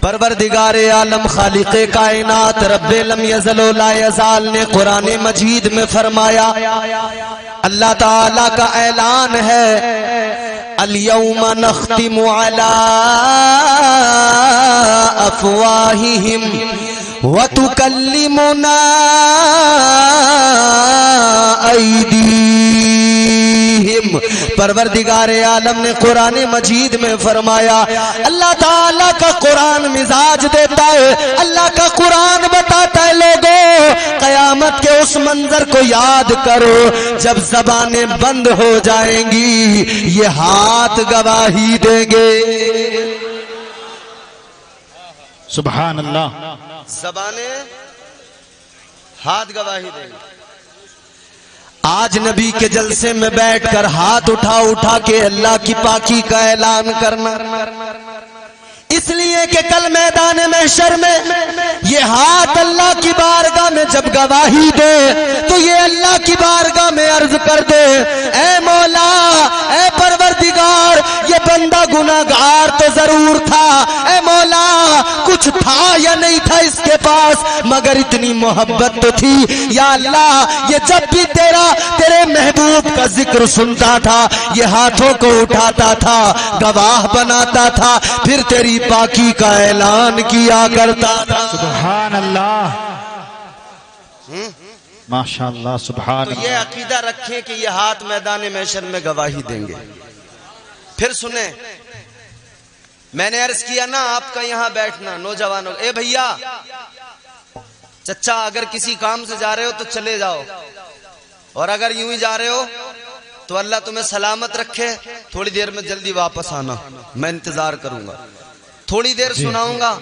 پروردگار عالم خالق کائنات رب لم یزل و لا یزال نے قرآن مجید میں فرمایا، اللہ تعالی کا اعلان ہے، الیوم نختم علی افواہہم وتکلمنا ایدیہم۔ پروردگار عالم نے قرآن مجید میں فرمایا، اللہ تعالیٰ کا قرآن مزاج دیتا ہے، اللہ کا قرآن بتاتا ہے لوگوں قیامت کے اس منظر کو یاد کرو جب زبانیں بند ہو جائیں گی، یہ ہاتھ گواہی دیں گے۔ سبحان اللہ۔ زبانیں ہاتھ گواہی دیں گے۔ آج نبی کے جلسے میں بیٹھ کر ہاتھ اٹھا کے اللہ کی پاکی کا اعلان کرنا، اس لیے کہ کل میدان محشر میں یہ ہاتھ اللہ کی بارگاہ میں جب گواہی دے تو یہ اللہ کی بارگاہ میں عرض کر دے، اے مولا، اے پروردگار، یہ بندہ گناہگار تو ضرور تھا، اے مولا کچھ تھا یا نہیں تھا اس کے پاس، مگر اتنی محبت تو تھی، یا اللہ یہ جب بھی تیرے محبوب کا ذکر سنتا تھا یہ ہاتھوں کو اٹھاتا تھا، گواہ بناتا تھا، پھر تیری پاکی کا اعلان کیا کرتا تھا۔ سبحان اللہ، ماشاءاللہ، سبحان تو اللہ۔ یہ عقیدہ رکھیں کہ یہ ہاتھ میدان محشر میں گواہی دیں گے۔ پھر سنیں، میں نے عرض کیا نا آپ کا یہاں بیٹھنا، نوجوانوں، اے بھیا چچا اگر کسی کام سے جا رہے ہو تو چلے جاؤ، اور اگر یوں ہی جا رہے ہو تو اللہ تمہیں سلامت رکھے، تھوڑی دیر میں جلدی واپس آنا، میں انتظار کروں گا، تھوڑی دیر سناؤں گا،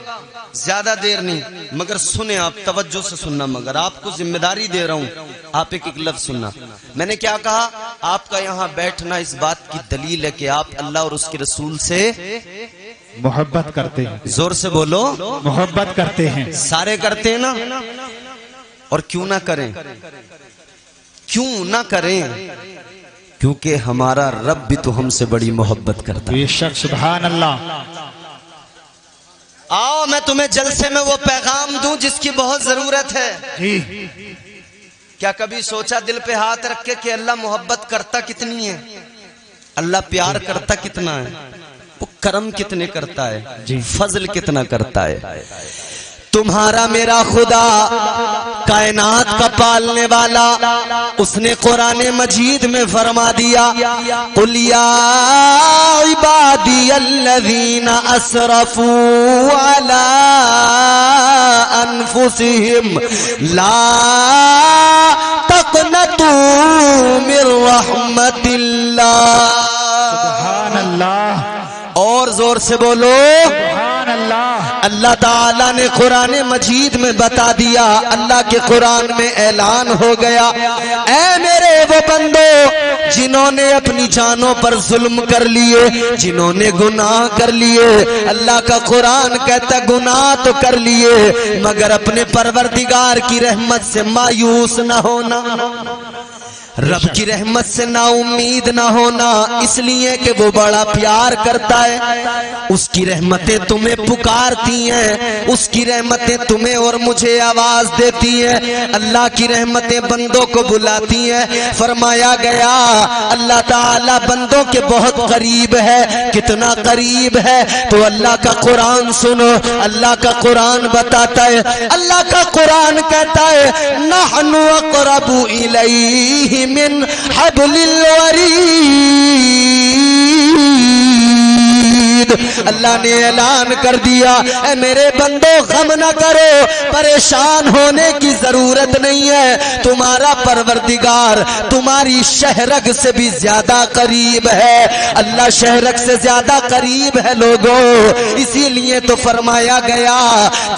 زیادہ دیر نہیں، مگر سنیں آپ توجہ سے سننا، مگر آپ کو ذمہ داری دے رہا ہوں، آپ ایک لفظ سننا۔ میں نے کیا کہا؟ آپ کا یہاں بیٹھنا اس بات کی دلیل ہے کہ آپ اللہ اور اس کے رسول سے محبت کرتے ہیں، زور سے بولو، محبت کرتے ہیں، سارے کرتے ہیں نا؟ اور کیوں نہ کریں؟ کیوں نہ کریں؟ کیونکہ ہمارا رب بھی تو ہم سے بڑی محبت کرتا ہے۔ بے شک، سبحان اللہ۔ آؤ میں تمہیں جلسے میں وہ پیغام دوں جس کی بہت ضرورت ہے۔ جی، کیا کبھی سوچا دل پہ ہاتھ رکھ کے کہ اللہ محبت کرتا کتنی ہے، اللہ پیار کرتا کتنا ہے، وہ کرم کتنے کرتا ہے، فضل کتنا کرتا ہے؟ تمہارا میرا خدا کائنات کا پالنے والا، اس نے قرآن مجید میں فرما دیا، قُلْ يَا عِبَادِيَ الَّذِينَ أَسْرَفُوا عَلَىٰ أَنفُسِهِمْ لَا تَقْنَطُوا مِن رَحْمَةِ اللَّهِ۔ سبحان اللہ، اور زور سے بولو، سبحان اللہ۔ اللہ تعالیٰ نے قرآن مجید میں بتا دیا، اللہ کے قرآن میں اعلان ہو گیا، اے میرے وہ بندو جنہوں نے اپنی جانوں پر ظلم کر لیے، جنہوں نے گناہ کر لیے، اللہ کا قرآن کہتا گناہ تو کر لیے مگر اپنے پروردگار کی رحمت سے مایوس نہ ہونا، رب کی رحمت سے نا امید نہ ہونا، اس لیے کہ وہ بڑا پیار کرتا ہے، اس کی رحمتیں تمہیں پکارتی ہیں، اس کی رحمتیں تمہیں اور مجھے آواز دیتی ہیں، اللہ کی رحمتیں بندوں کو بلاتی ہیں۔ فرمایا گیا اللہ تعالی بندوں کے بہت قریب ہے، کتنا قریب ہے؟ تو اللہ کا قرآن سنو، اللہ کا قرآن بتاتا ہے، اللہ کا قرآن کہتا ہے نحن اقرب الیہ من حبل الورید۔ اللہ نے اعلان کر دیا، اے میرے بندو غم نہ کرو، پریشان ہونے کی ضرورت نہیں ہے، تمہارا پروردگار تمہاری شہرگ سے بھی زیادہ قریب ہے، اللہ شہرگ سے زیادہ قریب ہے لوگوں، اسی لیے تو فرمایا گیا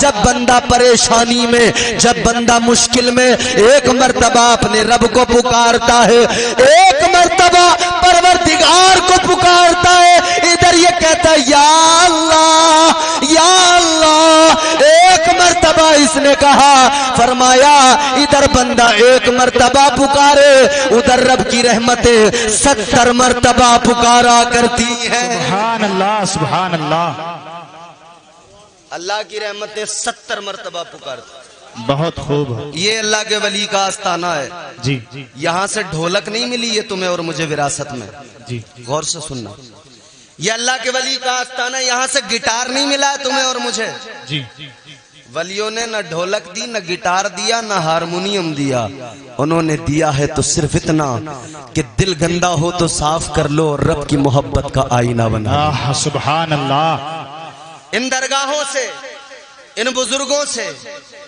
جب بندہ پریشانی میں، جب بندہ مشکل میں ایک مرتبہ اپنے رب کو پکارتا ہے، ایک مرتبہ پروردگار کو پکارتا ہے، ادھر یہ کہتا ہے یا اللہ یا اللہ، ایک مرتبہ اس نے کہا، فرمایا ادھر بندہ ایک مرتبہ پکارے، ادھر رب کی رحمتیں 70 مرتبہ پکارا کرتی ہیں۔ سبحان اللہ، سبحان اللہ۔ اللہ کی رحمتیں 70 مرتبہ پکارتے. بہت خوب. یہ اللہ کے ولی کا آستانہ ہے. جی یہاں سے ڈھولک نہیں ملی ہے تمہیں اور مجھے وراثت میں. جی غور سے سننا. یہ اللہ کے ولی کا آستانہ ہے. یہاں سے گٹار نہیں ملا ہے تمہیں اور مجھے. جی ولیوں نے نہ ڈھولک دی، نہ گٹار دیا، نہ ہارمونیم دیا. انہوں نے دیا ہے تو صرف اتنا کہ دل گندا ہو تو صاف کر لو اور رب کی محبت کا آئینہ بنا. سبحان اللہ. ان درگاہوں سے، ان بزرگوں سے،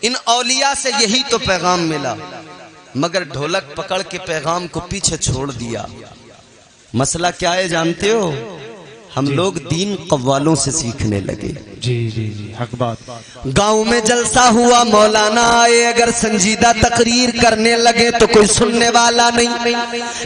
ان اولیاء سے یہی تو پیغام ملا، مگر ڈھولک پکڑ کے پیغام کو پیچھے چھوڑ دیا. مسئلہ کیا ہے جانتے ہو؟ ہم لوگ دین قوالوں سے سیکھنے لگے. جی جی جی حق بات. گاؤں میں جلسہ ہوا، مولانا آئے، اگر سنجیدہ تقریر کرنے لگے تو کوئی سننے والا نہیں.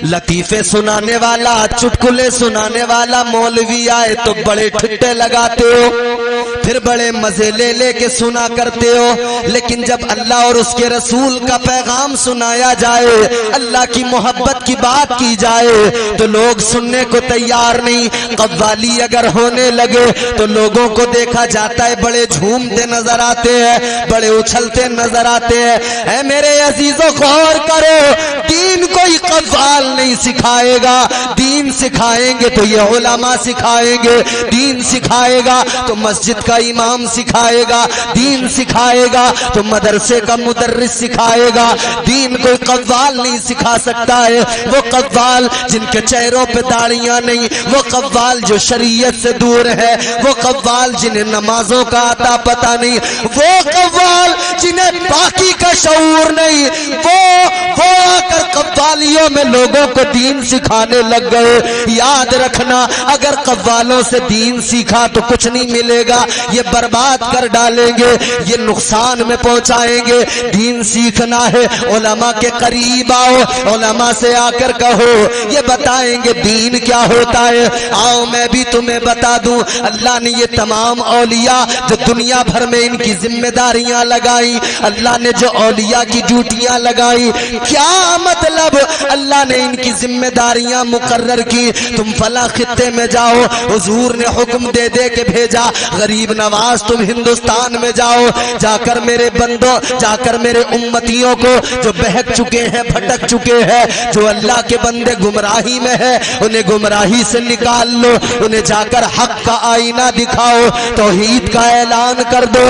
لطیفے سنانے والا، چٹکلے سنانے والا مولوی آئے تو بڑے ٹھٹے لگاتے ہو، پھر بڑے مزے لے لے کے سنا کرتے ہو. لیکن جب اللہ اور اس کے رسول کا پیغام سنایا جائے، اللہ کی محبت کی بات کی جائے تو لوگ سننے کو تیار نہیں. قوالی اگر ہونے لگے تو لوگوں کو دیکھا جاتا ہے بڑے جھومتے نظر آتے ہیں، بڑے اچھلتے نظر آتے ہیں. اے میرے عزیزو غور کرو، دین کوئی قوال نہیں سکھائے گا. دین سکھائیں گے تو یہ علماء سکھائیں گے. دین سکھائے گا تو مسجد کا امام سکھائے گا. دین سکھائے گا تو مدرسے کا مدرس سکھائے گا. دین کوئی قوال نہیں سکھا سکتا ہے. وہ قوال جن کے چہروں پہ داڑیاں نہیں، وہ قوال جو شریعت سے دور ہے، وہ قوال جنہیں نمازوں کا آتا پتہ نہیں، وہ قوال جنہیں باقی کا شعور نہیں، وہ آ کر قوالیوں میں لوگوں کو دین سکھانے لگ گئے. یاد رکھنا، اگر قوالوں سے دین سیکھا تو کچھ نہیں ملے گا، یہ برباد کر ڈالیں گے، یہ نقصان میں پہنچائیں گے. دین سیکھنا ہے، علماء کے قریب آؤ، علماء سے آ کر کہو، یہ بتائیں گے دین کیا ہوتا ہے. آؤ میں بھی تمہیں بتا دوں. اللہ نے یہ تمام اولیاء جو دنیا بھر میں ان کی ذمہ داریاں لگائی، اللہ نے جو اولیاء کی ڈیوٹیاں لگائی، کیا مطلب؟ اللہ نے ان کی ذمہ داریاں مقرر کی. تم فلاں خطے میں جاؤ، حضور نے حکم دے دے کے بھیجا، غریب نواز تم ہندوستان میں جاؤ، جا کر میرے بندوں، جا کر میرے امتیوں کو جو بہک چکے ہیں، بھٹک چکے ہیں، جو اللہ کے بندے گمراہی میں ہے، انہیں گمراہی سے نکال لو، انہیں جا کر حق کا آئینہ دکھاؤ، توحید کا اعلان کر دو،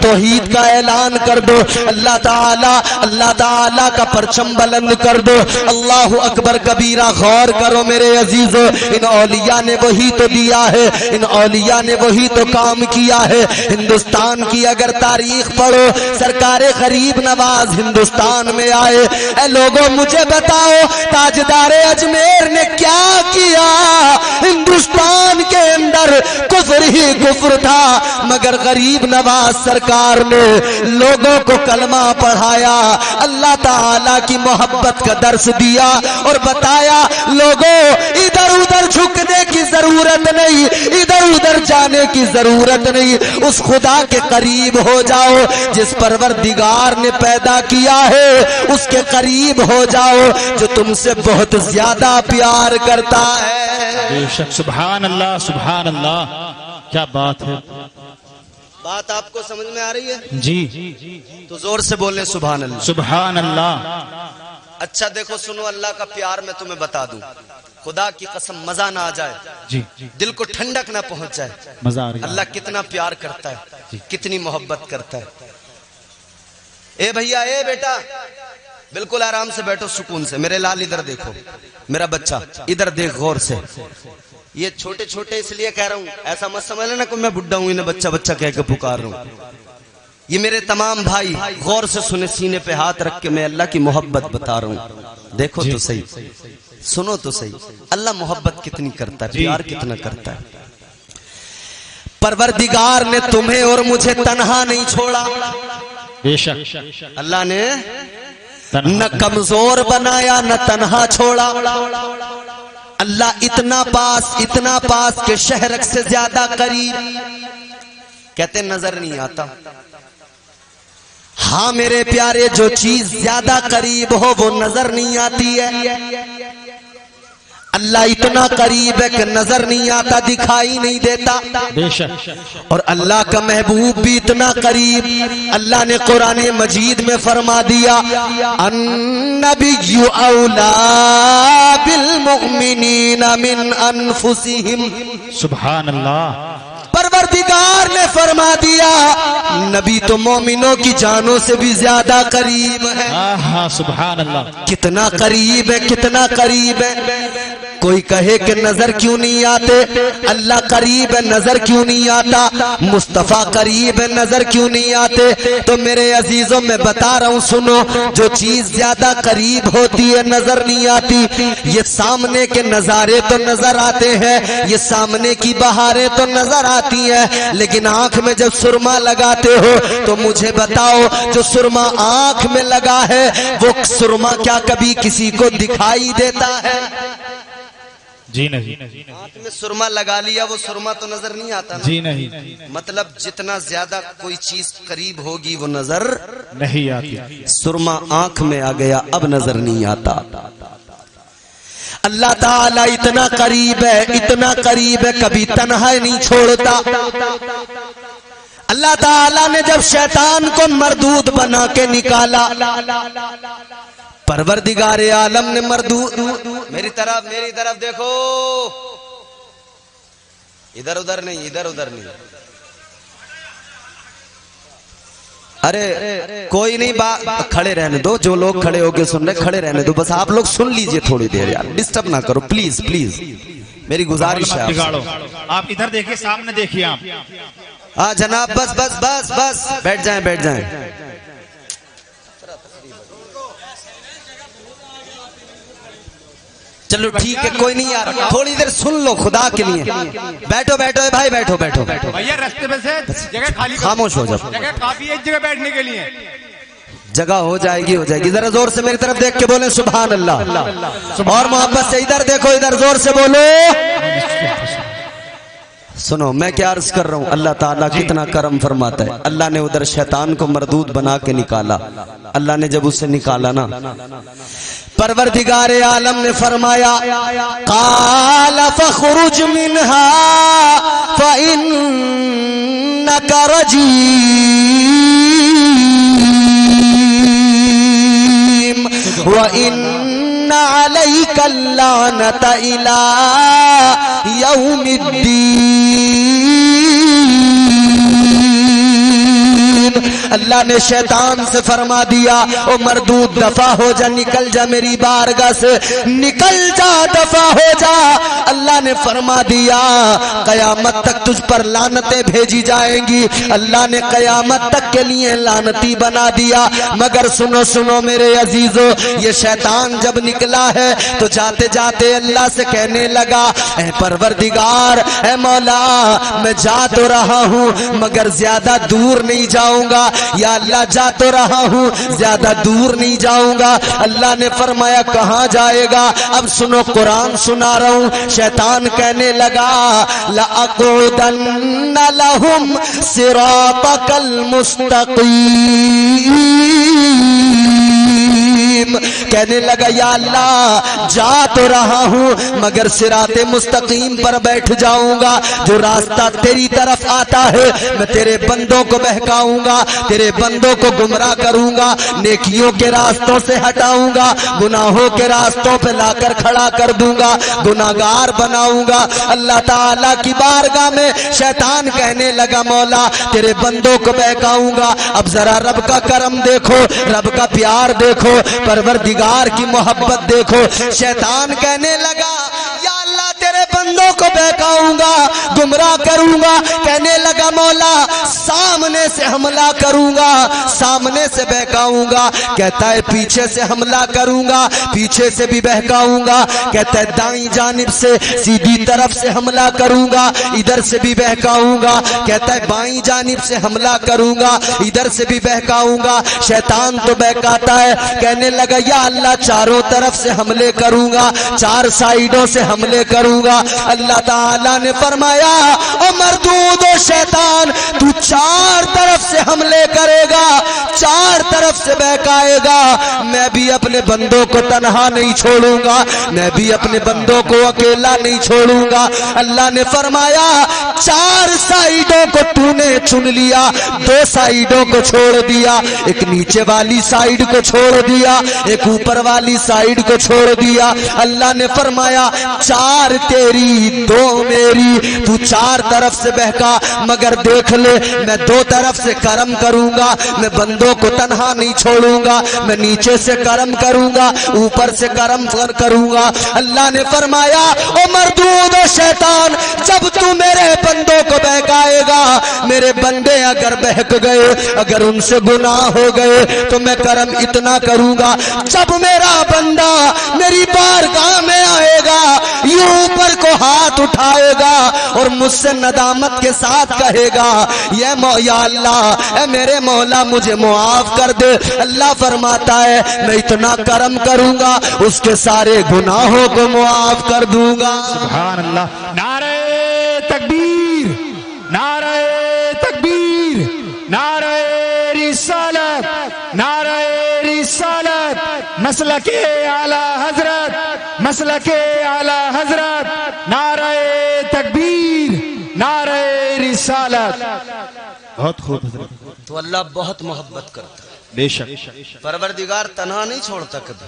توحید کا اعلان کر دو، اللہ تعالی کا پرچم بلند کر دو. اللہ اکبر کبیرہ. غور کرو میرے عزیزو، ان اولیاء نے وہی تو دیا ہے، ان اولیاء نے وہی تو کام کیا ہے. ہندوستان کی اگر تاریخ پڑھو، سرکار غریب نواز ہندوستان میں آئے. اے لوگوں مجھے بتاؤ، تاجدار اجمیر نے کیا کیا؟ ہندوستان کے اندر کفر ہی کفر تھا، مگر غریب نواز سرکار نے لوگوں کو کلمہ پڑھایا، اللہ تعالی کی محبت کا درس دیا اور بتایا لوگوں ادھر ادھر جھکنے کی ضرورت نہیں، ادھر ادھر جانے کی ضرورت نہیں. اس خدا کے قریب ہو جاؤ جس پروردگار نے پیدا کیا ہے، اس کے قریب ہو جاؤ جو تم سے بہت زیادہ پیار کرتا ہے. بے شک. سبحان اللہ سبحان اللہ. کیا بات ہے. بات آپ کو سمجھ میں آ رہی ہے؟ جی تو زور سے بولیں سبحان اللہ. سبحان اللہ. اچھا دیکھو سنو، اللہ کا پیار میں تمہیں بتا دوں، خدا کی قسم مزہ نہ آ جائے، جی دل کو ٹھنڈک نہ پہنچ جائے. مزہ آ رہا ہے. اللہ کتنا پیار کرتا ہے، کتنی محبت کرتا ہے. اے بھیا، اے بیٹا، بالکل آرام سے بیٹھو، سکون سے. میرے لال ادھر دیکھو، میرا بچہ ادھر دیکھ غور سے. یہ چھوٹے چھوٹے اس لیے کہہ رہا ہوں، ایسا مت سمجھ لینا کہ میں بڈھا ہوں انہیں بچہ بچہ کہہ کے پکار رہا ہوں. یہ میرے تمام بھائی غور سے سنے، سینے پہ ہاتھ رکھ کے میں اللہ کی محبت بتا رہا ہوں. دیکھو تو صحیح، سنو تو صحیح، اللہ محبت کتنی کرتا ہے، پیار کتنا کرتا ہے. پروردگار نے تمہیں اور مجھے تنہا نہیں چھوڑا. بے شک. اللہ نے نہ کمزور بنایا نہ تنہا چھوڑا. اللہ اتنا پاس کہ شہرک سے زیادہ قریب. کہتے نظر نہیں آتا. ہاں میرے پیارے، جو چیز زیادہ قریب ہو وہ نظر نہیں آتی ہے. اللہ اتنا قریب ہے کہ نظر نہیں آتا، دکھائی نہیں دیتا، بے شک، اور اللہ کا محبوب بھی اتنا قریب۔ اللہ نے قرآن مجید میں فرما دیا النبی اولا بالمؤمنین من انفسہم، سبحان اللہ، پروردگار نے فرما دیا نبی تو مومنوں کی جانوں سے بھی زیادہ قریب ہے۔ ہاں سبحان اللہ، کتنا قریب ہے، کتنا قریب ہے۔ کوئی کہے کہ نظر کیوں نہیں آتے، اللہ قریب ہے نظر کیوں نہیں آتا، مصطفیٰ قریب ہے نظر کیوں نہیں آتے؟ تو میرے عزیزوں میں بتا رہا ہوں سنو، جو چیز زیادہ قریب ہوتی ہے نظر نہیں آتی۔ یہ سامنے کے نظارے تو نظر آتے ہیں، یہ سامنے کی بہاریں تو نظر آتی ہیں، لیکن آنکھ میں جب سرما لگاتے ہو تو مجھے بتاؤ جو سرما آنکھ میں لگا ہے وہ سرما کیا کبھی کسی کو دکھائی دیتا ہے؟ جی نہیں، آنکھ میں سرما لگا لیا وہ سرما تو نظر نہیں آتا نا۔ جی نہیں، مطلب جتنا زیادہ کوئی چیز قریب ہوگی وہ نظر نہیں آتی۔ سرما آنکھ میں آ گیا اب نظر نہیں آتا۔ اللہ تعالیٰ اتنا قریب ہے، اتنا قریب ہے، کبھی تنہا نہیں چھوڑتا۔ اللہ تعالیٰ نے جب شیطان کو مردود بنا کے نکالا، پروردگار عالم نے مردود، میری طرف دیکھو، ادھر ادھر نہیں، ادھر ادھر نہیں، ارے کوئی نہیں، کھڑے رہنے دو، جو لوگ کھڑے ہو کے سن رہے کھڑے رہنے دو، بس آپ لوگ سن لیجئے تھوڑی دیر، یار ڈسٹرب نہ کرو پلیز پلیز، میری گزارش ہے آپ سے۔ آپ ادھر دیکھیے، سامنے دیکھیے آپ۔ ہاں جناب، بس بس بس بس، بیٹھ جائیں بیٹھ جائیں۔ چلو ٹھیک ہے، کوئی نہیں یار، تھوڑی دیر سن لو خدا کے لیے، بیٹھو بیٹھو بھائی، بیٹھو بیٹھو بیٹھو، بھیا راستے پہ سے جگہ خالی کرو، خاموش ہو جاؤ، جگہ کافی ہے ایک جگہ بیٹھنے کے لیے، جگہ ہو جائے گی ہو جائے گی۔ ذرا زور سے میری طرف دیکھ کے بولیں سبحان اللہ، اور محبت سے ادھر دیکھو، ادھر زور سے بولو۔ سنو میں کیا عرض کر رہا ہوں، اللہ تعالیٰ کتنا کرم فرماتا ہے۔ اللہ نے ادھر شیطان کو مردود بنا کے نکالا، اللہ نے جب اسے نکالا نا، پروردگار عالم نے فرمایا قال فخرج منها فإنك رجيم وإن عليك اللعنة إلى يوم الدين۔ اللہ نے شیطان سے فرما دیا او مردود دفع ہو جا، نکل جا میری بارگاہ سے، نکل جا، دفع ہو جا۔ اللہ نے فرما دیا قیامت تک تجھ پر لعنتیں بھیجی جائیں گی، اللہ نے قیامت تک کے لیے لعنتی بنا دیا۔ مگر سنو سنو میرے عزیزو، یہ شیطان جب نکلا ہے تو جاتے جاتے اللہ سے کہنے لگا اے پروردگار، اے مولا، میں جا تو رہا ہوں مگر زیادہ دور نہیں جاؤں گا، یا اللہ جا تو رہا ہوں زیادہ دور نہیں جاؤں گا۔ اللہ نے فرمایا کہاں جائے گا؟ اب سنو قرآن سنا رہا ہوں۔ شیطان کہنے لگا لَأَقْعُدَنَّ لَهُمْ صِرَاطَكَ الْمُسْتَقِيمِ، کہنے لگا یا اللہ جا تو رہا ہوں مگر صراط مستقیم پر بیٹھ جاؤں گا، جو راستہ تیری طرف آتا ہے میں تیرے بندوں کو بہکاؤں گا، تیرے بندوں کو گمراہ کروں گا، نیکیوں کے راستوں سے ہٹاؤں گا، گناہوں کے راستوں پہ لا کر کھڑا کر دوں گا، گناہگار بناؤں گا۔ اللہ تعالیٰ کی بارگاہ میں شیطان کہنے لگا مولا تیرے بندوں کو بہکاؤں گا۔ اب ذرا رب کا کرم دیکھو، رب کا پیار دیکھو، پروردگار کی محبت دیکھو۔ شیطان کہنے لگا یا اللہ تیرے بندوں کو بہکاؤں گا، گمراہ کروں گا۔ کہنے لگا مولا سامنے سے حملہ کروں گا، سامنے سے بہکاؤں گا۔ کہتا ہے پیچھے سے حملہ کروں گا، پیچھے سے بھی بہکاؤں گا۔ کہتا ہے دائیں جانب سے سیدھی طرف سے حملہ کروں گا، ادھر سے بھی بہکاؤں گا۔ کہتا ہے بائیں جانب سے حملہ کروں گا، ادھر سے بھی بہکاؤں گا۔ شیطان تو بہکاتا ہے، کہنے لگا یا اللہ چاروں طرف سے حملے کروں گا، چار سائیڈوں سے حملے کروں گا۔ اللہ تعالیٰ نے فرمایا او مردود و شیطان تو چار طرف سے حملے کرے گا، چار طرف طرف سے بہکائے گا میں بھی اپنے بندوں کو تنہا نہیں چھوڑوں گا، میں بھی اپنے بندوں کو اکیلا نہیں چھوڑوں گا۔ اللہ نے فرمایا 4 سائیڈوں کو تو نے چن لیا، 2 سائیڈوں کو چھوڑ دیا، ایک نیچے والی سائیڈ کو چھوڑ دیا، ایک اوپر والی سائیڈ کو چھوڑ دیا۔ اللہ نے فرمایا 4 تیری 2 میری، تو 4 طرف سے بہکا مگر دیکھ لے میں 2 طرف سے کرم کروں گا، میں بندوں کو تنہا نہیں چھوڑوں گا، میں نیچے سے کرم کروں گا، اوپر سے کرم کروں گا۔ اللہ نے فرمایا او مردود و شیطان، جب تو میرے بندوں کو بہکائے گا، میرے بندے اگر بہک گئے، اگر ان سے گناہ ہو گئے تو میں کرم اتنا کروں گا، جب میرا بندہ میری بارگاہ میں آئے گا یوں اوپر کو ہاتھ اٹھائے گا اور مجھ سے ندامت کے ساتھ کہے گا یا اللہ اے میرے مولا مجھے معاف کر دے، اللہ فرماتا ہے میں اتنا کرم کروں گا اس کے سارے گناہوں کو معاف کر دوں گا۔ سبحان اللہ۔ نعرہ تکبیر، نعرہ تکبیر، نعرہ رسالت، نعرہ رسالت، مسلک اعلی حضرت، مسلک اعلی حضرت، نعرہ تکبیر، نعرہ رسالت۔ بہت خوب حضرت۔ تو اللہ بہت محبت کرتا ہے، بے شک، پروردگار تنہا نہیں چھوڑتا کبھی۔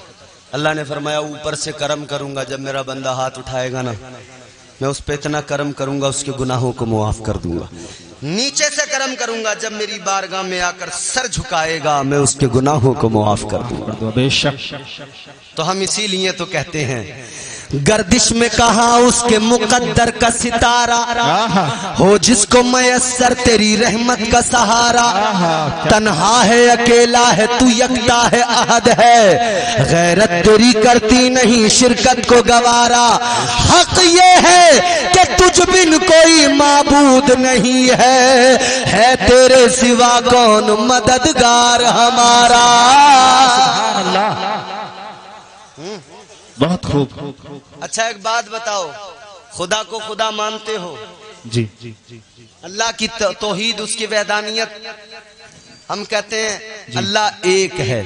اللہ نے فرمایا اوپر سے کرم کروں گا، جب میرا بندہ ہاتھ اٹھائے گا نا میں اس پہ اتنا کرم کروں گا اس کے گناہوں کو معاف کر دوں گا، نیچے سے کرم کروں گا، جب میری بارگاہ میں آ کر سر جھکائے گا میں اس کے گناہوں کو معاف کر دوں گا۔ بے شک۔ تو ہم اسی لیے تو کہتے ہیں گردش میں کہاں اس کے مقدر کا ستارہ ہو جس کو میسر تیری رحمت کا سہارا، تنہا ہے اکیلا ہے تو یکتا ہے احد ہے، غیرت تیری کرتی نہیں شرکت کو گوارا، حق یہ ہے کہ تجھ بن کوئی معبود نہیں ہے تیرے سوا کون مددگار ہمارا۔ سبحان اللہ، بہت خوب۔ اچھا ایک بات بتاؤ، خدا کو خدا مانتے ہو؟ جی، اللہ کی توحید، اس کی وحدانیت، ہم کہتے ہیں اللہ ایک ہے،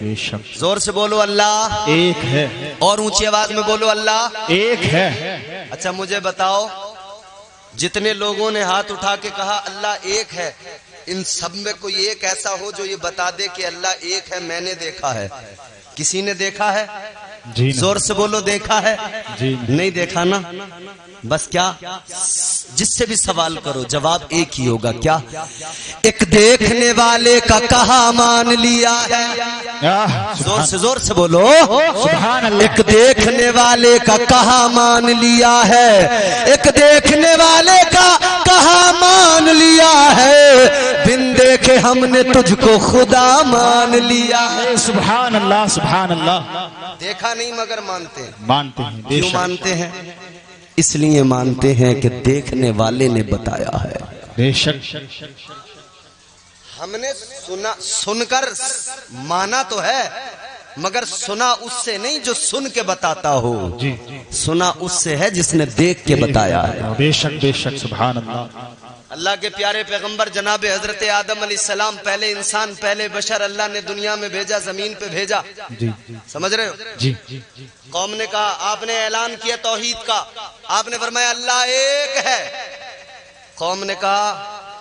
بے شک، زور سے بولو اللہ ایک ہے، اور اونچی آواز میں بولو اللہ ایک ہے۔ اچھا مجھے بتاؤ جتنے لوگوں نے ہاتھ اٹھا کے کہا اللہ ایک ہے، ان سب میں کوئی ایک ایسا ہو جو یہ بتا دے کہ اللہ ایک ہے میں نے دیکھا ہے؟ کسی نے دیکھا ہے؟ جی زور سے بولو دیکھا ہے؟ جی نہیں دیکھا نا؟ بس کیا جس سے بھی سوال کرو جواب ایک ہی ہوگا، کیا ایک دیکھنے والے کا کہا مان لیا ہے، زور سے بولو سبحان اللہ، ایک دیکھنے والے کا کہا مان لیا ہے، ایک دیکھنے والے کا کہا مان لیا ہے، بن دیکھے ہم نے تجھ کو خدا مان لیا ہے۔ سبحان اللہ، سبحان اللہ۔ دیکھا نہیں مگر مانتے ہیں، مانتے ہیں، بے کیوں شک، مانتے ہیں؟ اس لیے مانتے ہیں کہ دیکھنے والے نے بتایا ہے۔ بے شک۔ ہم نے سن کر مانا تو ہے مگر سنا اس سے نہیں جو سن کے بتاتا ہو، جی، سنا اس سے ہے جس نے دیکھ کے بتایا ہے۔ بے شک، بے شک، سبحان اللہ۔ اللہ کے پیارے پیغمبر جناب حضرت آدم علیہ السلام، پہلے انسان، پہلے بشر اللہ نے دنیا میں بھیجا، زمین پہ بھیجا، جی، سمجھ رہے ہو؟ جی، قوم نے کہا، آپ نے اعلان کیا توحید کا، آپ نے فرمایا اللہ ایک ہے، قوم نے کہا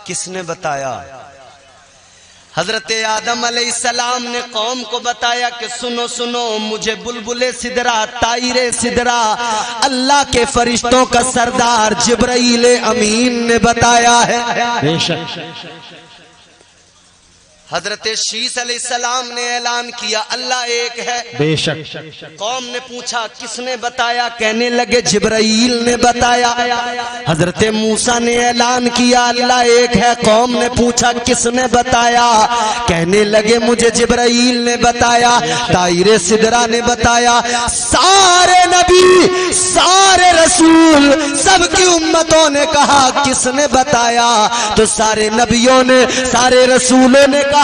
کس نے بتایا؟ حضرت آدم علیہ السلام نے قوم کو بتایا کہ سنو سنو، مجھے بلبل سدرا، طائر سدرا، اللہ کے فرشتوں کا سردار جبرائیل امین نے بتایا ہے۔ بے شک۔ حضرت شیس علیہ السلام نے اعلان کیا اللہ ایک ہے، بے شک۔ قوم نے پوچھا کس نے بتایا؟ کہنے لگے جبرائیل نے بتایا۔ حضرت موسیٰ نے اعلان کیا اللہ ایک ہے، قوم نے پوچھا کس نے بتایا؟ کہنے لگے مجھے جبرائیل نے بتایا، طائر سدرا نے بتایا۔ سارے نبی، سارے رسول، سب کی امتوں نے کہا کس نے بتایا؟ تو سارے نبیوں نے، سارے رسولوں نے کہا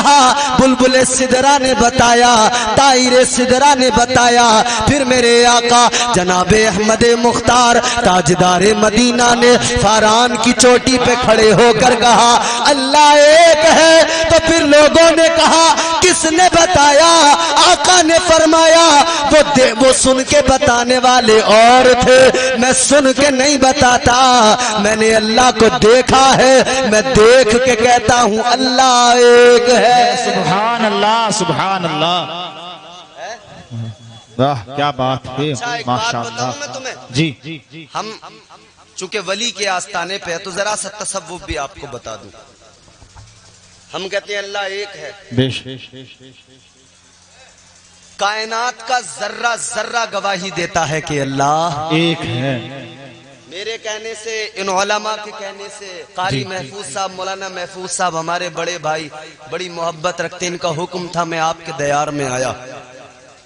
بلبل سدرا نے بتایا، طائر سدرا نے بتایا۔ پھر میرے آقا جناب احمد مختار تاجدار مدینہ نے فاران کی چوٹی پہ کھڑے ہو کر کہا اللہ ایک ہے، تو تو پھر لوگوں نے کہا کس نے بتایا؟ آقا نے فرمایا وہ سن کے بتانے والے اور تھے، میں سن کے نہیں بتاتا، میں نے اللہ کو دیکھا ہے، میں دیکھ کے کہتا ہوں اللہ ایک ہے۔ سبحان اللہ سبحان اللہ، واہ کیا بات ہے، ماشاء اللہ۔ جی ہم چونکہ ولی کے آستانے پہ ہے تو ذرا سا تصوف بھی آپ کو بتا دوں۔ ہم کہتے ہیں اللہ ایک ہے، بے شک کائنات کا ذرہ ذرہ گواہی دیتا ہے کہ اللہ ایک ہے۔ میرے کہنے سے، ان علماء کے کہنے سے، قاری محفوظ صاحب، مولانا محفوظ صاحب ہمارے بڑے بھائی، بڑی محبت رکھتے، ان کا حکم تھا میں آپ کے دیار میں آیا،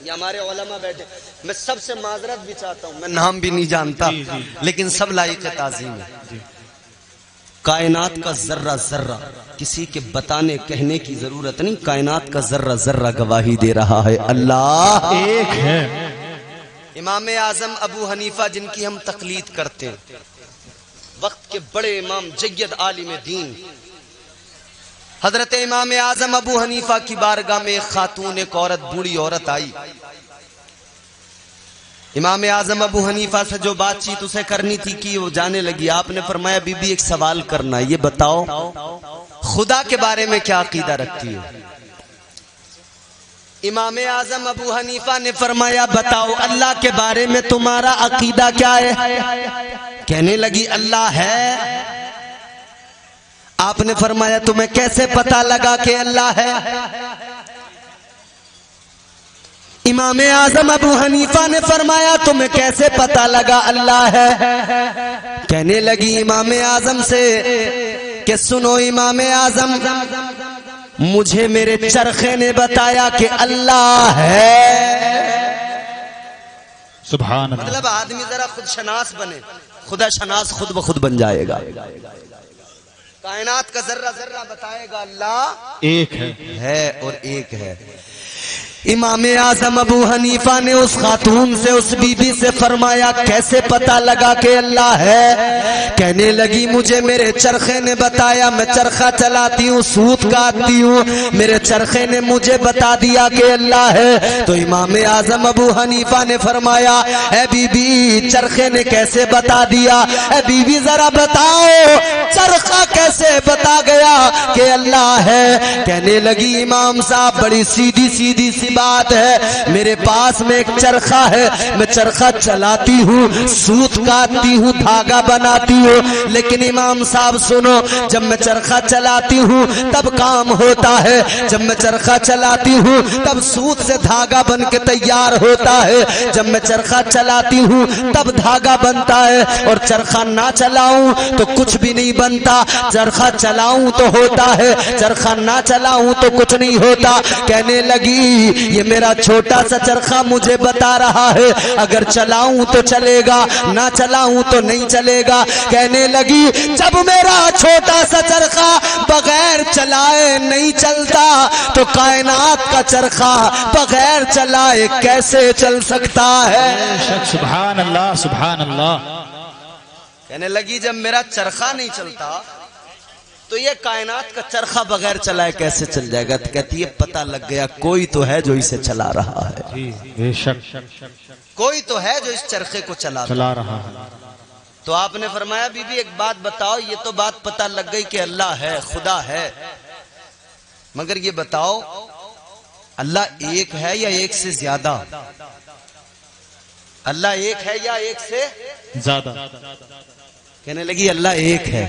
یہ ہمارے علماء بیٹھے، میں سب سے معذرت بھی چاہتا ہوں، میں نام بھی نہیں جانتا لیکن سب لائق تعظیم ہے۔ کائنات کا ذرہ ذرہ، کسی کے بتانے کہنے کی ضرورت نہیں، کائنات کا ذرہ ذرہ گواہی دے رہا ہے اللہ ایک ہے۔ امام اعظم ابو حنیفہ جن کی ہم تقلید کرتے ہیں، وقت کے بڑے امام، جید عالم دین، حضرت امام اعظم ابو حنیفہ کی بارگاہ میں ایک خاتون، ایک عورت، بوڑھی عورت آئی، امام اعظم ابو حنیفہ سے جو بات چیت اسے کرنی تھی کی وہ جانے لگی۔ آپ نے فرمایا بی بی ایک سوال کرنا، یہ بتاؤ خدا کے بارے میں کیا عقیدہ رکھتی ہے؟ امام اعظم ابو حنیفہ نے فرمایا بتاؤ اللہ کے بارے میں تمہارا عقیدہ کیا ہے؟ کہنے لگی اللہ ہے۔ آپ نے فرمایا تمہیں کیسے پتا لگا کہ اللہ ہے؟ امام اعظم ابو حنیفہ نے فرمایا تمہیں کیسے پتا لگا اللہ ہے؟ کہنے لگی امام اعظم سے کہ سنو امام اعظم، مجھے میرے چرخے نے بتایا کہ اللہ ہے۔ سبحان اللہ، مطلب آدمی ذرا خود شناس بنے، خدا شناس خود بخود بن جائے گا، کائنات کا ذرہ ذرہ بتائے گا اللہ ایک ہے اور ایک ہے۔ امام اعظم ابو حنیفہ نے اس خاتون سے، اس بی بی سے فرمایا کیسے پتا لگا کہ اللہ ہے؟ کہنے لگی مجھے میرے چرخے نے بتایا، میں چرخہ چلاتی ہوں، سوت کاٹتی ہوں، میرے چرخے نے مجھے بتا دیا کہ اللہ ہے۔ تو امام اعظم ابو حنیفہ نے فرمایا اے بی بی چرخے نے کیسے بتا دیا؟ اے بی بی ذرا بتاؤ چرخہ کیسے بتا گیا کہ اللہ ہے؟ کہنے لگی امام صاحب بڑی سیدھی سیدھی سی بات ہے، میرے پاس میں ایک چرخہ ہے، میں چرخہ چلاتی ہوں، سوت کاٹتی ہوں، دھاگا بناتی ہوں، لیکن امام صاحب سنو، جب میں چرخہ چلاتی ہوں تب کام ہوتا ہے، جب میں چرخہ چلاتی ہوں تب سوت سے دھاگا بن کے تیار ہوتا ہے، جب میں چرخہ چلاتی ہوں تب دھاگا بنتا ہے، اور چرخہ نہ چلاؤں تو کچھ بھی نہیں بنتا، چرخہ چلاؤں تو ہوتا ہے، چرخہ نہ چلاؤں تو کچھ نہیں ہوتا۔ کہنے لگی یہ میرا چھوٹا سا چرخہ مجھے بتا رہا ہے اگر چلاؤں تو چلے گا، نہ چلاؤں تو نہیں چلے گا۔ کہنے لگی جب میرا چھوٹا سا چرخہ بغیر چلائے نہیں چلتا تو کائنات کا چرخہ بغیر چلائے کیسے چل سکتا ہے؟ سبحان اللہ سبحان اللہ۔ کہنے لگی جب میرا چرخہ نہیں چلتا تو یہ کائنات کا چرخہ بغیر چلائے کیسے چل جائے گا؟ کہتی ہے پتہ لگ گیا کوئی تو ہے جو اسے چلا رہا ہے، بے شک کوئی تو ہے جو اس چرخے کو چلا رہا ہے۔ تو آپ نے فرمایا بی بی ایک بات بتاؤ، یہ تو بات پتہ لگ گئی کہ اللہ ہے، خدا ہے، مگر یہ بتاؤ اللہ ایک ہے یا ایک سے زیادہ؟ اللہ ایک ہے یا ایک سے زیادہ؟ کہنے لگی اللہ ایک ہے۔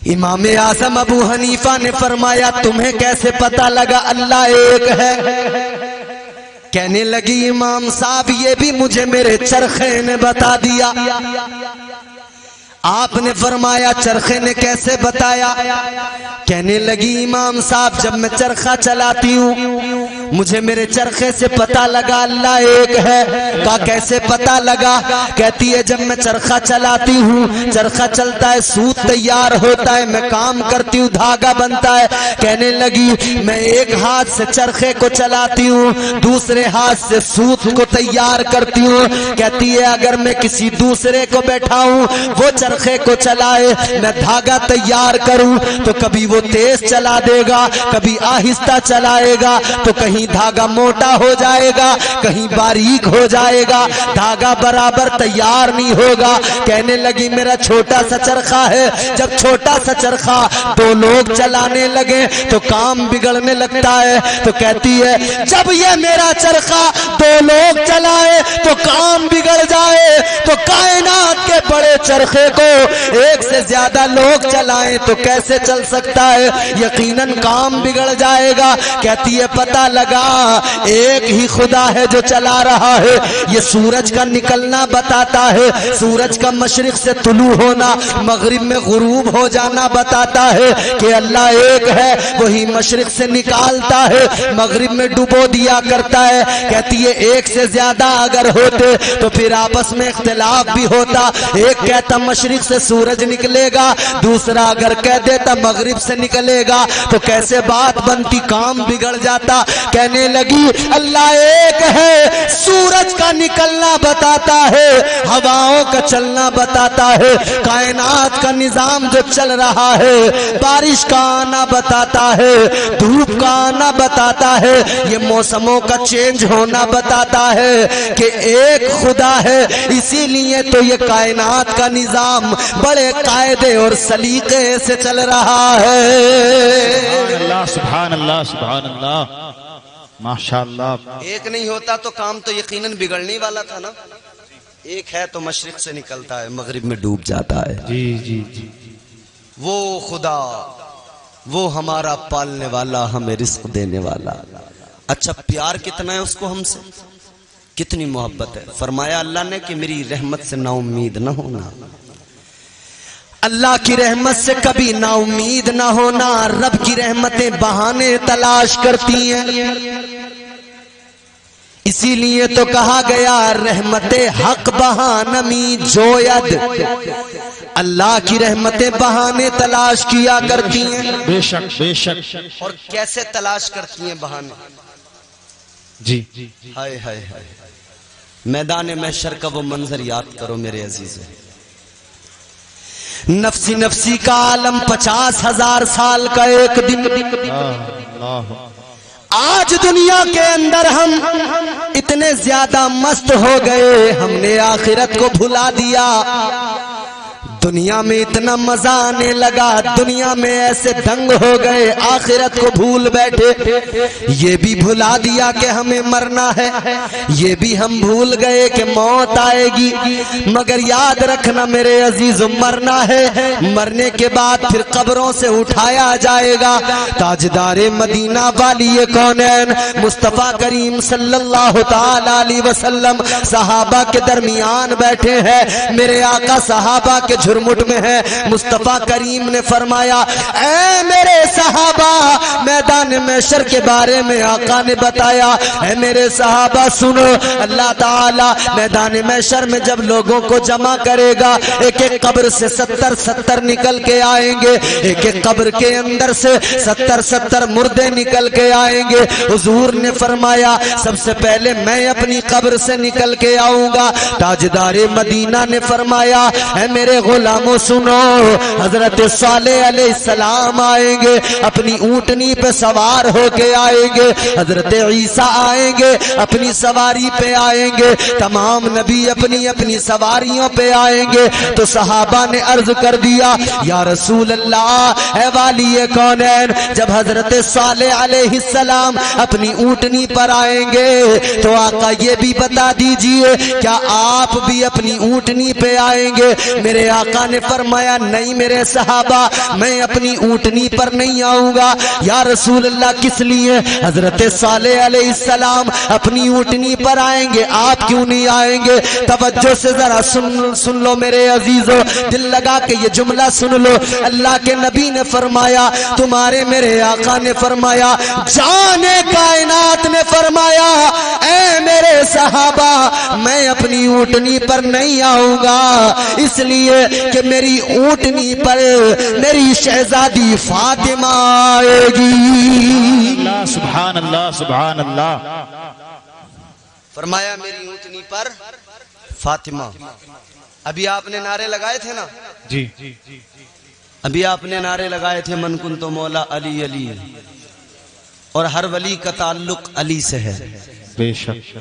امام اعظم ابو حنیفہ نے فرمایا تمہیں کیسے پتا لگا اللہ ایک ہے؟ کہنے لگی امام صاحب یہ بھی مجھے میرے چرخے نے بتا دیا۔ آپ نے فرمایا چرخے نے کیسے بتایا؟ کہنے لگی امام صاحب جب میں چرخہ چلاتی ہوں مجھے میرے چرخے سے پتہ لگا اللہ ایک ہے۔ کہا کیسے پتہ لگا؟ کہتی ہے جب میں چرخہ چلاتی ہوں، چرخہ چلتا ہے، سوت تیار ہوتا ہے، میں کام کرتی ہوں، دھاگا بنتا ہے۔ کہنے لگی میں ایک ہاتھ سے چرخے کو چلاتی ہوں، دوسرے ہاتھ سے سوت کو تیار کرتی ہوں۔ کہتی ہے اگر میں کسی دوسرے کو بیٹھاؤں وہ چرخے کو چلائے، میں دھاگا تیار کروں تو کبھی وہ تیز چلا دے گا، کبھی آہستہ چلائے گا، تو کہیں دھاگا موٹا ہو جائے گا، کہیں باریک ہو جائے گا، دھاگا برابر تیار نہیں ہوگا۔ کہنے لگی میرا چھوٹا سا چرخہ ہے، جب چھوٹا سا چرخہ دو لوگ چلانے لگے تو کام بگڑنے لگتا ہے۔ تو کہتی ہے جب یہ میرا چرخہ دو لوگ چلائے تو کام بگڑ جائے، تو کائنات کے بڑے چرخے کو ایک سے زیادہ لوگ چلائیں تو کیسے چل سکتا ہے؟ یقیناً کام بگڑ جائے گا۔ کہتی ہے پتہ لگا ایک ہی خدا ہے جو چلا رہا ہے، یہ سورج کا نکلنا بتاتا ہے، سورج کا مشرق سے طلوع ہونا، مغرب میں غروب ہو جانا بتاتا ہے کہ اللہ ایک ہے، وہی مشرق سے نکالتا ہے، مغرب میں ڈبو دیا کرتا ہے۔ کہتی ہے ایک سے زیادہ اگر ہوتے تو پھر آپس میں اختلاف بھی ہوتا، ایک کہتا مشرق سے سورج نکلے گا، دوسرا اگر کہہ دیتا مغرب سے نکلے گا تو کیسے بات بنتی، کام بگڑ جاتا۔ کہنے لگی اللہ ایک ہے، سورج کا نکلنا بتاتا ہے، ہواؤں کا چلنا بتاتا ہے، کائنات کا نظام جو چل رہا ہے، بارش کا آنا بتاتا ہے، دھوپ کا آنا بتاتا ہے، یہ موسموں کا چینج ہونا بتاتا ہے کہ ایک خدا ہے۔ اسی لیے تو یہ کائنات کا نظام بڑے قاعدے اور سلیقے سے چل رہا ہے۔ سبحان اللہ سبحان اللہ ماشاءاللہ۔ ایک نہیں ہوتا تو کام تو یقیناً بگڑنے والا تھا نا۔ ایک ہے تو مشرق سے نکلتا ہے، مغرب میں ڈوب جاتا ہے۔ جی جی جی وہ خدا، وہ ہمارا پالنے والا، ہمیں رزق دینے والا۔ اچھا پیار کتنا ہے اس کو ہم سے، کتنی محبت ہے۔ فرمایا اللہ نے کہ میری رحمت سے نا امید نہ ہونا، اللہ کی رحمت سے کبھی نا امید نہ ہونا۔ رب کی رحمتیں بہانے تلاش کرتی ہیں، اسی لیے تو کہا گیا رحمت حق بہانمی جوید، اللہ کی رحمتیں بہانے تلاش کیا کرتی ہیں۔ بے شک بے شک۔ اور کیسے تلاش کرتی ہیں بہانے؟ جی ہائے ہائے ہائے، میدان محشر کا وہ منظر یاد کرو میرے عزیزو۔ نفسی نفسی کا عالم 50,000 سال کا ایک دن، اللہ۔ آج دنیا کے اندر ہم اتنے زیادہ مست ہو گئے، ہم نے آخرت کو بھلا دیا۔ دنیا میں اتنا مزہ آنے لگا، دنیا میں ایسے دنگ ہو گئے، آخرت کو بھول بیٹھے۔ یہ بھی بھلا دیا کہ ہمیں مرنا ہے، یہ بھی ہم بھول گئے کہ موت آئے گی۔ مگر یاد رکھنا میرے عزیز، مرنا ہے، مرنے کے بعد پھر قبروں سے اٹھایا جائے گا۔ تاجدار مدینہ والی کونین مصطفیٰ کریم صلی اللہ تعالی علیہ وسلم صحابہ کے درمیان بیٹھے ہیں، میرے آقا صحابہ کے جھرمٹ میں ہے۔ مصطفیٰ کریم نے فرمایا اے میرے صحابہ، میدان محشر کے بارے میں آقا نے بتایا، اے میرے صحابہ سنو، اللہ تعالی میدان محشر میں جب لوگوں کو جمع کرے گا، ایک ایک قبر سے 70 نکل کے آئیں گے، ایک ایک قبر کے اندر سے 70 مردے نکل کے آئیں گے۔ حضور نے فرمایا سب سے پہلے میں اپنی قبر سے نکل کے آؤں گا۔ تاجدار مدینہ نے فرمایا اے میرے غلاموں سنو، حضرت صالح علیہ السلام آئیں گے، اپنی اونٹنی پہ سوار ہو کے آئیں گے، حضرت عیسیٰ آئیں گے، اپنی سواری پہ آئیں گے، تمام نبی اپنی اپنی سواریوں پہ آئیں گے۔ تو صحابہ نے عرض کر دیا یا رسول اللہ، اے والی کونین، جب حضرت صالح علیہ السلام اپنی اونٹنی پر آئیں گے تو آقا یہ بھی بتا دیجئے کیا آپ بھی اپنی اونٹنی پہ آئیں گے؟ میرے آقا آقا نے فرمایا نہیں میرے صحابہ میں اپنی اونٹنی پر نہیں آؤں گا. یا رسول اللہ کس لیے؟ حضرت صالح علیہ السلام اپنی اونٹنی پر آئیں گے, آپ کیوں نہیں آئیں گے؟ توجہ سے ذرا سن لو میرے عزیزو, دل لگا کے یہ جملہ سن لو. اللہ کے نبی نے فرمایا, تمہارے میرے آقا نے فرمایا, جان کائنات نے فرمایا اے میرے صحابہ میں اپنی اونٹنی پر نہیں آؤں گا, اس لیے کہ میری اونٹنی پر میری شہزادی فاطمہ آئے گی. اللہ سبحان اللہ سبحان اللہ. فرمایا میری اونٹنی پر فاطمہ. ابھی آپ نے نعرے لگائے تھے نا, جی ابھی آپ نے نعرے لگائے تھے من کنت مولا علی علی, اور ہر ولی کا تعلق علی سے ہے, بے شک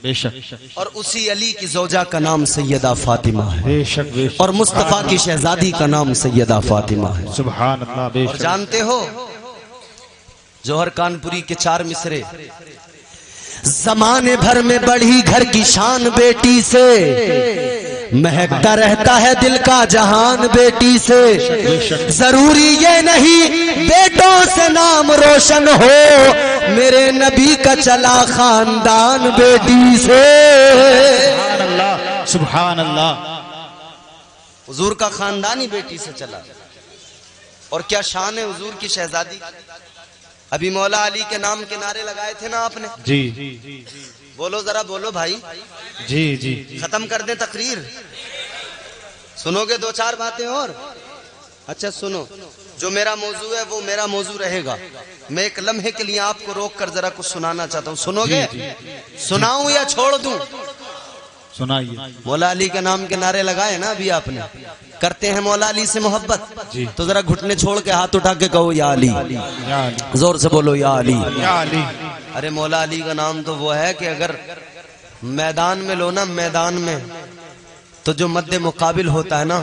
بے شک, اور اسی علی کی زوجہ کا نام سیدہ فاطمہ ہے, بے شک بے شک, اور مصطفیٰ کی شہزادی کا نام سیدہ فاطمہ ہے. سبحان اللہ بے اور شک. جانتے ہو جوہر کانپوری کے 4 مصرے, زمانے بھر میں بڑھی گھر کی شان بیٹی سے, مہکتا رہتا ہے دل کا جہان بیٹی سے, ضروری یہ نہیں بیٹوں سے نام روشن ہو, میرے نبی کا چلا خاندان بیٹی سے. سبحان اللہ سبحان اللہ. حضور کا خاندان ہی بیٹی سے چلا, اور کیا شان ہے حضور کی شہزادی. ابھی مولا علی کے نام کے نعرے لگائے تھے نا آپ نے, جی بولو ذرا بولو بھائی, جی جی, ختم کر دیں تقریر, سنو گے 2-4 باتیں اور؟ اچھا سنو, جو میرا موضوع ہے وہ میرا موضوع رہے گا. میں ایک لمحے کے لیے آپ کو روک کر ذرا کچھ سنانا چاہتا ہوں, سنو گے؟ سناؤں یا چھوڑ دوں؟ سنائیے. مولا علی کے نام کے نعرے لگائے نا ابھی آپ نے, کرتے ہیں مولا علی سے محبت, تو ذرا گھٹنے چھوڑ کے ہاتھ اٹھا کے کہو یا علی, زور سے بولو یا علی. ارے مولا علی کا نام تو وہ ہے کہ اگر میدان میں لو نا, میدان میں تو جو مد مقابل ہوتا ہے نا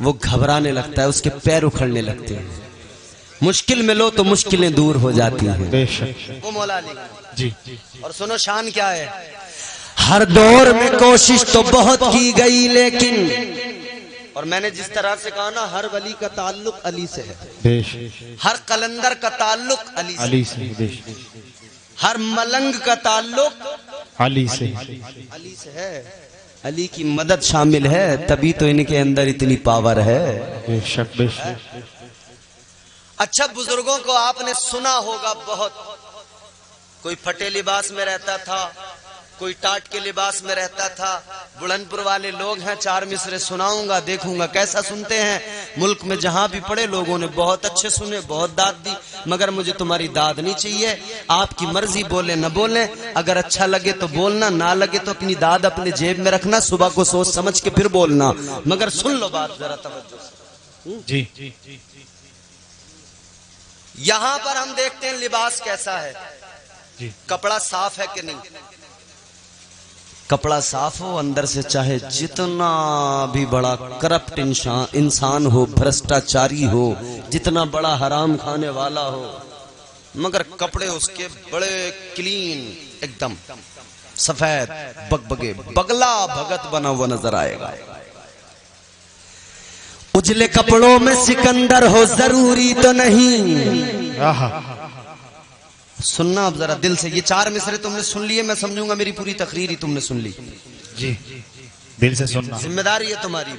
وہ گھبرانے لگتا ہے, اس کے پیر اکھڑنے لگتے ہیں. مشکل میں لو تو مشکلیں دور ہو جاتی ہیں, بے شک. وہ مولا علی. جی, اور سنو شان کیا ہے, ہر دور میں کوشش تو بہت کی گئی لیکن, اور میں نے جس طرح سے کہا نا ہر ولی کا تعلق علی سے ہے, بے شک, ہر قلندر کا تعلق علی سے, علی سے, بے شک, ہر ملنگ کا تعلق علی سے, علی سے ہے. علی کی مدد شامل ہے تبھی تو ان کے اندر اتنی پاور ہے. بے شک بے شک. اچھا بزرگوں کو آپ نے سنا ہوگا بہت, کوئی پھٹے لباس میں رہتا تھا, کوئی ٹاٹ کے لباس میں رہتا تھا. بلند پور والے لوگ ہیں, 4 مصرے سناؤں گا, دیکھوں گا کیسا سنتے ہیں. ملک میں جہاں بھی پڑے لوگوں نے بہت اچھے سنے, بہت داد دی, مگر مجھے تمہاری داد نہیں چاہیے. آپ کی مرضی, بولے نہ بولیں, اگر اچھا لگے تو بولنا, نہ لگے تو اپنی داد اپنے جیب میں رکھنا, صبح کو سوچ سمجھ کے پھر بولنا, مگر سن لو بات ذرا توجہ سے. جی, یہاں پر ہم دیکھتے ہیں لباس کیسا ہے, کپڑا صاف ہے کہ نہیں. کپڑا صاف ہو اندر سے, چاہے جتنا بھی بڑا کرپٹ انسان ہو, بھرشٹاچاری ہو, جتنا بڑا حرام کھانے والا ہو, مگر کپڑے اس کے بڑے کلین, ایک دم سفید بگبگے, بگلا بھگت بنا ہوا نظر آئے گا. اجلے کپڑوں میں سکندر ہو ضروری تو نہیں. سننا اب ذرا دل سے, یہ 4 مصرے تم نے سن لیے, میں سمجھوں گا میری پوری تقریر ہی تم نے سن لی. جی, دل سے سننا, ذمہ داری ہے تمہاری.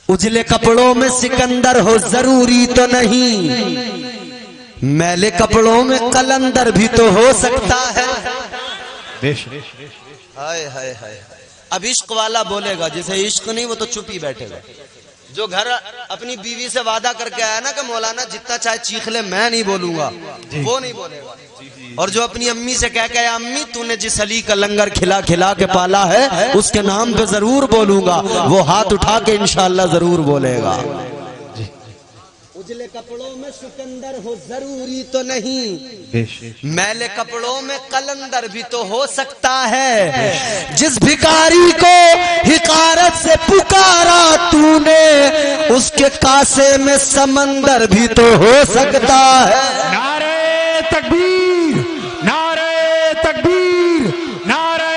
اجلے کپڑوں میں سکندر ہو ضروری تو نہیں, میلے کپڑوں میں قلندر بھی تو ہو سکتا ہے. ہائے ہائے ہائے. اب عشق والا بولے گا, جسے عشق نہیں وہ تو چپ ہی بیٹھے گا. جو گھر اپنی بیوی سے وعدہ کر کے آیا نا کہ مولانا جتنا چاہے چیخ لے میں نہیں بولوں گا, وہ نہیں بولے گا. اور جو اپنی امی سے کہہ کہ امی تو نے جس علی کا لنگر کھلا کھلا کے پالا ہے اس کے نام پہ ضرور بولوں گا, وہ ہاتھ اٹھا کے انشاءاللہ ضرور بولے گا. اجلے کپڑوں میں سکندر ہو ضروری تو نہیں, میلے کپڑوں میں قلندر بھی تو ہو سکتا ہے. جس بھکاری کو حقارت سے پکارا تو نے, اس کے کاسے میں سمندر بھی تو ہو سکتا ہے. نعرہ تکبیر, نعرہ تکبیر, نعرہ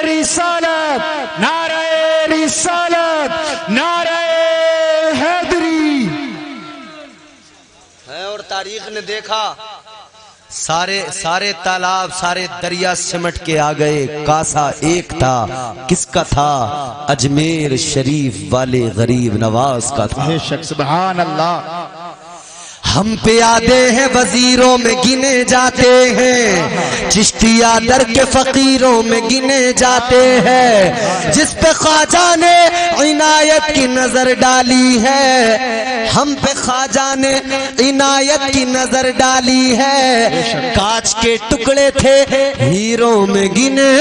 رسالت, نعرہ رسالت, نعرہ اور تاریخ نے دیکھا سارے تالاب سارے دریا سمٹ کے آ گئے، کاسا ایک تھا، کس کا تھا؟ اجمیر شریف والے غریب نواز کا تھا۔ بے شک سبحان اللہ۔ ہم پہ آدے ہیں وزیروں میں گنے جاتے ہیں، چشتیہ در کے فقیروں میں گنے جاتے ہیں، جس پہ خواجہ نے عنایت کی نظر ڈالی ہے، ہم پہ خواجہ نے عنایت کی نظر ڈالی ہے، کانچ کے ٹکڑے تھے ہیروں میں گنے